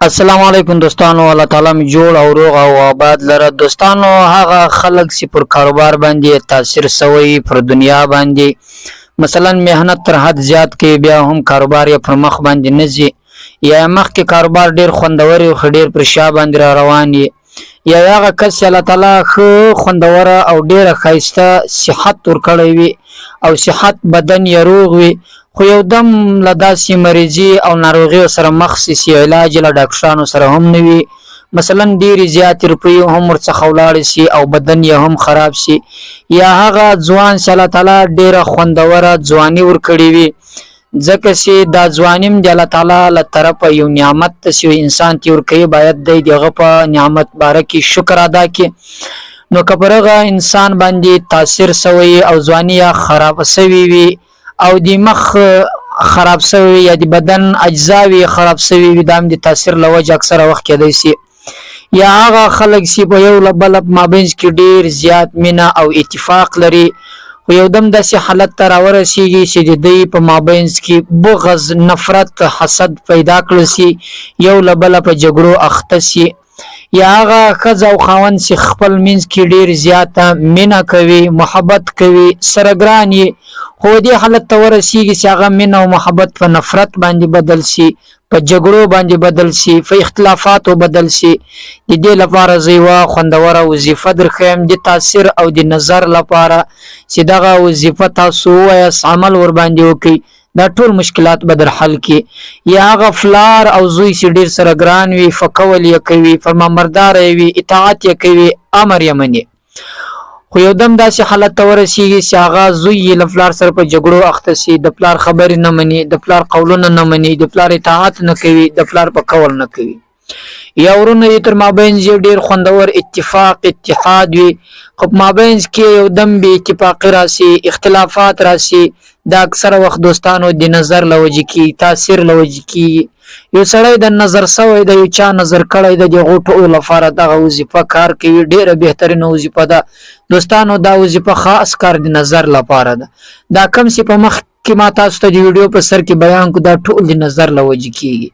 السلام علیکم دوستانو، الله تعالی می جوړ او روغ او آباد لره. دوستانو هغه خلک چې پر کاروبار باندې تاثیر سوی پر دنیا باندې مثلا مهنت تر حد زیات کې بیا هم کاروبار یې پر مخ باندې نزي، یا مخ کې کاروبار ډیر خوندور او ډیر پر شا باندې را روان دي، یا هغه کس الله تعالی خو خوندور او ډیر خیسته صحت ورکړی وي او صحت بدن یې روغ وي، خو یو دم لداسې مریضي او ناروغي سره مخ سي علاج له ډاکټرانو سره هم نه وي، مثلا ډیری زیات روپیو هم ورڅخه ولاړ سي او بدن یې هم خراب سي، یا هغه ځوان چې الله تعالی ډیره خوندوره ځواني ورکړي وي، ځکه چې دا ځوانیم د الله تعالی له طرفه یو نعمت چې انسان تی ورکوي، باید دی دغه په نعمت باره کې شکر ادا کړي. نو که پر هغه انسان باندې تاثیر سوی او ځواني یا خراب سوی وي او د مخ خراب سوی یا د بدن اجزاوی خراب سوی وي، دا هم د تاثیر له وجې اکثره وخت کېدای سي، یا هغه خلک چې په یو له بل مابینځ کې ډیر زیات مینه او اتفاق لري، خو یو دم داسې حالت ته راورسیږي چې د دوی په مابینځ کې بغض، نفرت، حسد پیدا کړل سي، یو له بله په جګړو اخته سي، یا هغه ښځه او خاوند چې خپل منځ کې ډیر زیاته مینه کوي، محبت کوي، سره ګران یي، خو دې حالت ته ورسیږي چې هغه مینه او محبت په نفرت باندې بدل سي، په جګړو باندې بدل سي، په اختلافاتو بدل سي. د دې لپاره زه یوه خوندوره وظیفه درښیم د تاثیر او د نظر لپاره چې دغه وظیفه تاسو ووایاست، عمل ورباندې وکړئ، دا ټول مشکلات به در حل کی. یا هغه فلار او زوی چې ډیر سره ګران وي، فکول یې کوي، فرمانبردار وي، اطاعت یې کوي، امر یې مني، خو یو دم داسې حالت ته ورسیږي چې هغه زوی یې له پلار سره په جګړو اخته سي، د پلار خبرې نه مني، د پلار قولونه نه مني، د پلار اطاعت نه کوي، د پلار په قول نه کوي، یا ورونه یې تر مابینځ ډیر خوندور اتفاق اتحاد وي، خو په مابینځ کې یو دم بې اتفاقي راسي، اختلافات راسي، دا اکثره وخت دوستانو د نظر له وجې کېږي، تاثیر له وجې کېږي. یو سړی د نظر سوی د یو چا نظر کړی د دغو ټولو لپاره دغه وظیفه کار کوي، ډیره بهترینه وظیفه ده دوستانو. دا وظیفه خاص کار د نظر لپاره ده. دا کم چې په مخ کې ما تاسو ته د ویډیو په سر کې بیان کو، دا ټول د نظر له وجې کېږي،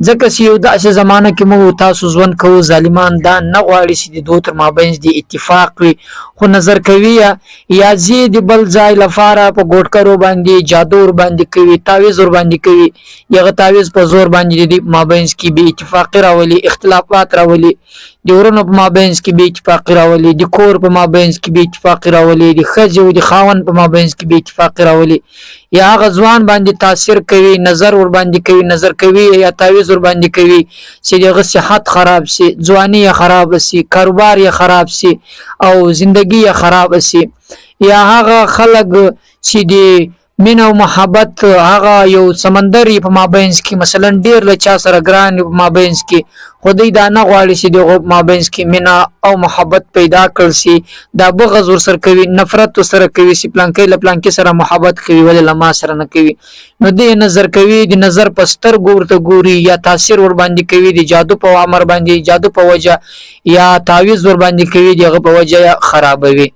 ځکه چې یو داسې زمانه کې موږ تاسو ژوند کوو، ظالمان دا نه غواړي چې د دوی تر مابینځ د اتفاق وي، خو نظر کوي یا زی د بل ځای لپاره په ګوټکرو باندې جادو ور باندې کوي، تعویض ور باندې کوي، یغه تعویض په زور باندې د مابینځ کې بې اتفاقي راولي، اختلافات راولي، د ورونو په مابینځ کې بې اتفاقي راولي، د کور په مابینځ کې بې اتفاقي راولي، د ښځې او د خاوند په مابینځ کې بې اتفاقي راولي، یا هغه ځوان باندې تاثیر کوي، نظر ور باندې کوي، نظر کوي یا تعویض ور باندې کوي چې دغه صحت خراب سي، ځواني یې خراب سي، کاروبار یې خراب سي او زندگی یې خراب سي. یا هغه خلک چې د مینه او محبت هغه یو سمندر په مابینځ کې مثلا ډیر له چا سره ګران په مابینځ کې، خو دوی دا نه غواړي چې دغه مابینځ کې مینه او محبت پیدا کړل سي، دا بغض ورسره کوي، نفرت ورسره کوي چې پلانکی له پلانکي سره محبت کوي ولې له ما سره نه کوي، نو دې نظر کوي، د نظر په سترګو ورته ګوري، یا تاثیر ور باندې کوي د جادو په امر باندې، جادو په وجه، یا تعویض ور باندې کوي دغه په وجه خرابوي.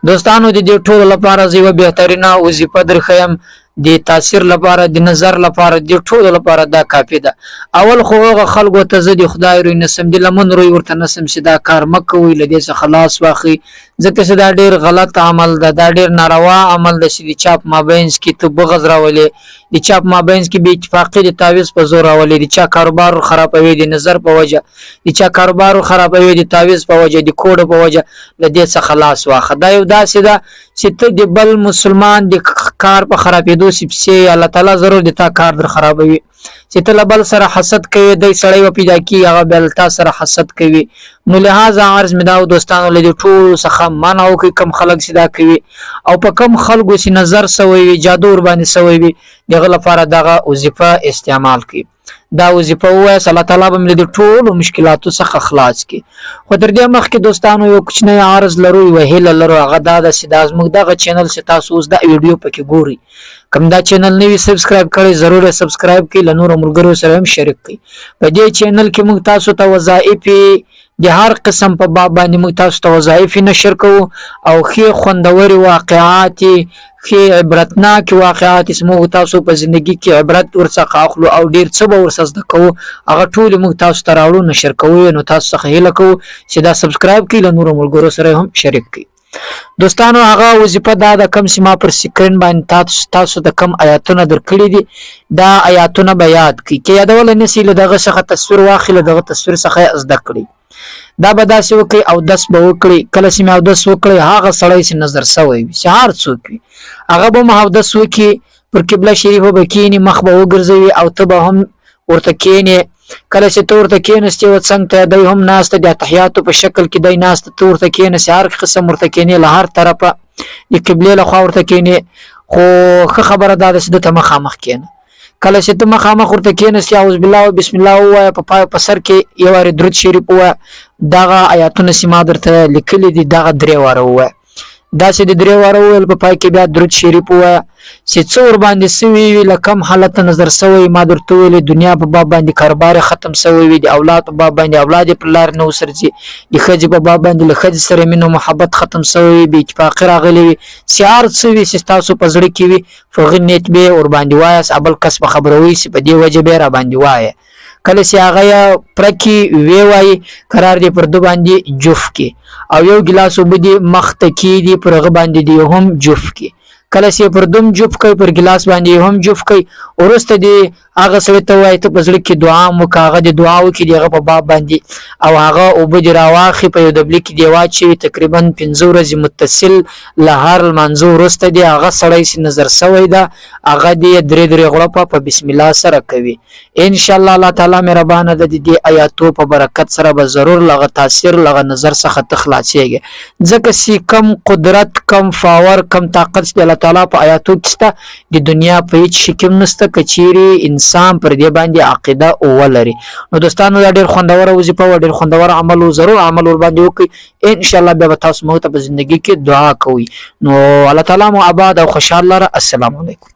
دوستانو د دې ټولو لپاره زه یوه بهترینه وظیفه درښیم د تاثیر لپاره، د نظر لپاره، د ټولو لپاره دا کافي ده. اول خو هغه خلکو ته زه د خدای روی نسم، د لمن روی ورته نسم چې دا کار مه کوئ، له دې څخه خلاص واخلئ، ځکه چې دا ډیر غلط عمل ده، دا ډیر ناروا عمل ده چې د چا په مابینځ کې ته بغض راولې، د چا په مابینځ کې بې اتفاقي د تعویض په زور راولې، د چا کاروبار خرابوي د نظر په وجه، د چا کاروبار خرابوي د تعویض په وجه، د کوډ په وجه، له دې څخه خلاص واخله. دا یو داسې ده چې ته د بل مسلمان د کار په خرابېدو سپسې الله تعالی ضرور د تا کار در خرابوي، چې ته له بل سره حسد کوي، دی سړی و پیدا کېږي هغه بیا له تا سره حسد کوي. نو لهذا عرض مې دا و دوستانو له دې ټولو څخه منع وکړئ، کم خلک چې دا کوي او په کم خلکو چې نظر سوی وي، جادو ور باندې سوی وي، دغه لپاره دغه وظیفه استعمال کړي. دا وظیفه ووایاست، الله تعالی به مې د ټولو مشکلاتو څخه خلاص کړي. خو تر دې مخکې دوستانو یو کوچنی عرض لرو، یوه هیله لرو، هغه دا ده چې دا زموږ دغه چینل چې تاسو اوس دا ویډیو پکې ګورئ، کوم دا چینل نه وي سبسکرایب کړئ، ضرور سبسکرایب کړئ، له نورو ملګرو سره هم شریک کړئ. په دې چینل کې موږ تاسو ته وظایفې د هر قسم په باب باندې موږ تاسو ته وظایف نشر کوو او ښې خوندورې واقعات ښې عبرتناک واقعات موږ تاسو په ژوندۍ کې عبرت ورڅخه اخلو او ډیر څه به ورڅخه زده کوو هغه ټول موږ تاسو ته راوړو نشر کوو نو تاسو څخه هیله کوو چې دا سبسکرایب کړئ له نورو ملګرو سره هم شریک کړئ دوستانو هغه وظیفه دا د کم سیما پر سکرین باندې تاسو د کم آیاتونه درکړي دي دا آیاتونه به یاد کړئ کې یادول نه سي له دغه څخه تصویر واخلئ دغه تصویر څخه زده کړئ دا به داسې وکړئ او داس به وکړئ کله چې مې او داس وکړئ هغه سړی چې نظر سوی وي چې هر څوک وي هغه به مو داس وکړي پر قبله شریفه به کینی مخ به وګرځوي او ته به هم ورته کینی کله چې ته ورته کېنستې و څنګ ته دی هم ناسته د تحیاتو په شکل کې دی ناسته ته ورته کېنستې هر قسم ورته کېنې له هر طرفه د قبلې له خوا ورته کېنې خو ښه خبره دا ده چې ده ته مخامخ کېنه کله چې ته مخامخ ورته کېنستې اعوذ بالله و بسم الله ووایه په سر کې یو وارې درود شریف ووایه دغه آیاتونه چې ما درته لیکلي دي دغه 3 واره ووایه داسې د 3 واره وویل په پای کې بیا درود شریف ووایه چې څه ورباندې سوي وي له کم حالت نظر سوی ما درته ویلې دنیا په باب باندې کاروبار ختم سوی وي د اولاد په باب باندې اولاد پر لار نه وسرځي د ښځې په باب باندې له ښځې سره مینه او محبت ختم سوی وي بې اتفاقي راغلی وي چې هر څه وي چې تاسو په زړه کې وي په هغه نیت به یې ورباندې وایاست بل کس به خبروي چې په دې وجه به یې راباندې وایه کله چې هغه پرکې وی وایي قرار دی پر دو باندې جوف کې او یو ګلاس اوبه دي مخ ته کېږدي پر هغه باندې دی هم جوف کې کله چې پر دوم جوف کوي پر ګلاس باندې هم جوف کوي وروسته دی هغه سړی ته وایي ته په زړه کې دعا وکړه هغه د دعا وکړي د هغه په باب باندې او هغه اوبه دې راواخلي په یو دبلي کې دې واچوي تقریبا 5 ورځې متصل له هر لمانځه وروسته دی هغه سړی چې نظر سوی ده هغه دې 3 غړپه په بسم الله سره کوي ان شاء الله الله تعالی مهربانه ده د دې آیاتو په برکت سره به ضرور لغه تاثیر لغه نظر څخه تخلاصيږي ځکه چې کم قدرت کم پاور کم طاقت د الله تعالی په آیاتو کې شته د دنیا په هیڅ شي کې نشته کچيري انسان پر دې باندې عقیده ولري نو دوستانو دا ډېر خوندور وظیفه او ډېر خوندور عمل او ضرور عمل ور باندې وکړئ ان شاء الله به تاسو مو ته په ژوندۍ کې دعا کوي نو الله تعالی مو آباد او خوشاله السلام علیکم